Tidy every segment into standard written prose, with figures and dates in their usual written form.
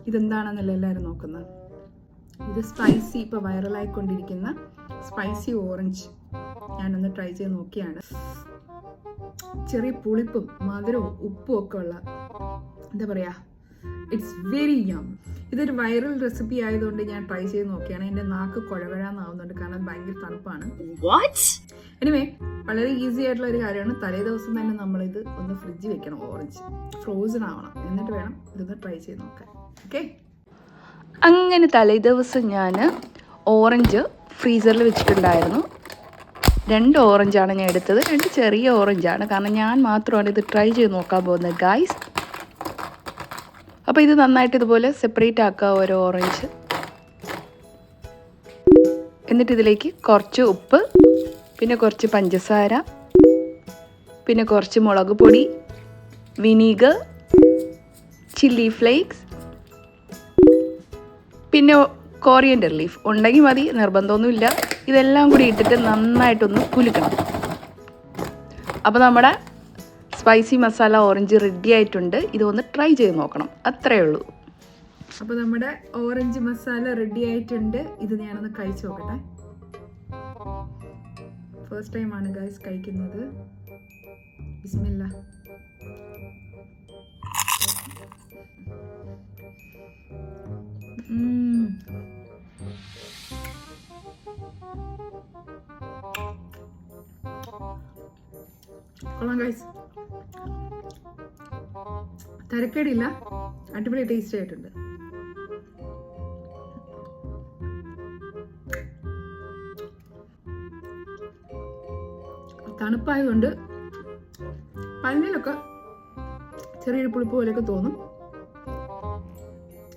ഇതെന്താണെന്നല്ല എല്ലാവരും നോക്കുന്നത്. ഇത് സ്പൈസി, ഇപ്പോൾ വൈറലായിക്കൊണ്ടിരിക്കുന്ന സ്പൈസി ഓറഞ്ച് ഞാനൊന്ന് ട്രൈ ചെയ്ത് നോക്കിയാണ്. ചെറിയ പുളിപ്പും മധുരവും ഉപ്പും ഒക്കെ ഉള്ള, എന്താ പറയുക, ഇറ്റ്സ് വെരി യം. ഇതൊരു വൈറൽ റെസിപ്പി ആയതുകൊണ്ട് ഞാൻ ട്രൈ ചെയ്ത് നോക്കിയാണ്. എൻ്റെ നാക്ക് കുഴവഴാന്നാവുന്നുണ്ട്, കാരണം ഭയങ്കര തണുപ്പാണ്. എനിവേ, വളരെ ഈസി ആയിട്ടുള്ള ഒരു കാര്യമാണ്. തലേ ദിവസം തന്നെ നമ്മളിത് ഒന്ന് ഫ്രിഡ്ജിൽ വെക്കണം. ഓറഞ്ച് ഫ്രോസൺ ആവണം, എന്നിട്ട് വേണം ഇതൊന്ന് ട്രൈ ചെയ്ത് നോക്കാൻ. ഓക്കെ, അങ്ങനെ തലേ ദിവസം ഞാൻ ഓറഞ്ച് ഫ്രീസറിൽ വെച്ചിട്ടുണ്ടായിരുന്നു. 2 ഓറഞ്ചാണ് ഞാൻ എടുത്തത്. 2 ചെറിയ ഓറഞ്ചാണ്, കാരണം ഞാൻ മാത്രമാണ് ഇത് ട്രൈ ചെയ്ത് നോക്കാൻ പോകുന്നത് ഗായ്സ്. അപ്പോൾ ഇത് നന്നായിട്ട് ഇതുപോലെ സെപ്പറേറ്റ് ആക്കുക ഓരോ ഓറഞ്ച്. എന്നിട്ട് ഇതിലേക്ക് കുറച്ച് ഉപ്പ്, പിന്നെ കുറച്ച് പഞ്ചസാര, പിന്നെ കുറച്ച് മുളക് പൊടി, വിനീഗർ, ചില്ലി ഫ്ലേക്സ്, പിന്നെ കോറിയൻഡർ ലീഫ് ഉണ്ടെങ്കിൽ മതി, നിർബന്ധമൊന്നുമില്ല. ഇതെല്ലാം കൂടി ഇട്ടിട്ട് നന്നായിട്ടൊന്ന് കുലുക്കണം. അപ്പോൾ നമ്മുടെ സ്പൈസി മസാല ഓറഞ്ച് റെഡി ആയിട്ടുണ്ട്. ഇതൊന്ന് ട്രൈ ചെയ്ത് നോക്കണം, അത്രയേ ഉള്ളൂ. അപ്പോൾ നമ്മുടെ ഓറഞ്ച് മസാല റെഡി ആയിട്ടുണ്ട്. ഇത് ഞാനൊന്ന് കഴിച്ചു നോക്കട്ടെ. ഫസ്റ്റ് ടൈമാണ് ഗൈസ് കഴിക്കുന്നത്. ബിസ്മില്ലാ. കൊള്ളാം ഗൈസ്, തരക്കേടില്ല, അടിപൊളി ടേസ്റ്റ് ആയിട്ടുണ്ട്. തണുപ്പായതുകൊണ്ട് പല്ലിലൊക്കെ ചെറിയൊരു പുളിപ്പ് പോലെയൊക്കെ തോന്നും.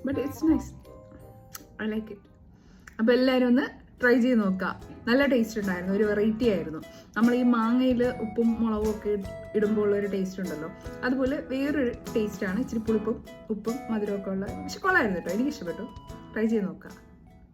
But it's nice, I like it. അപ്പോൾ എല്ലാവരും ഒന്ന് ട്രൈ ചെയ്ത് നോക്കുക. നല്ല ടേസ്റ്റ് ഉണ്ടായിരുന്നു, ഒരു വെറൈറ്റി ആയിരുന്നു. നമ്മൾ ഈ മാങ്ങയിൽ ഉപ്പും മുളകും ഒക്കെ ഇടുമ്പോൾ ഉള്ളൊരു ടേസ്റ്റ് ഉണ്ടല്ലോ, അതുപോലെ വേറൊരു ടേസ്റ്റാണ്. ഇച്ചിരി പുളിപ്പും ഉപ്പും മധുരമൊക്കെ ഉള്ള. പക്ഷെ കൊള്ളായിരുന്നു കേട്ടോ, എനിക്ക് ഇഷ്ടപ്പെട്ടു. ട്രൈ ചെയ്ത് നോക്കുക.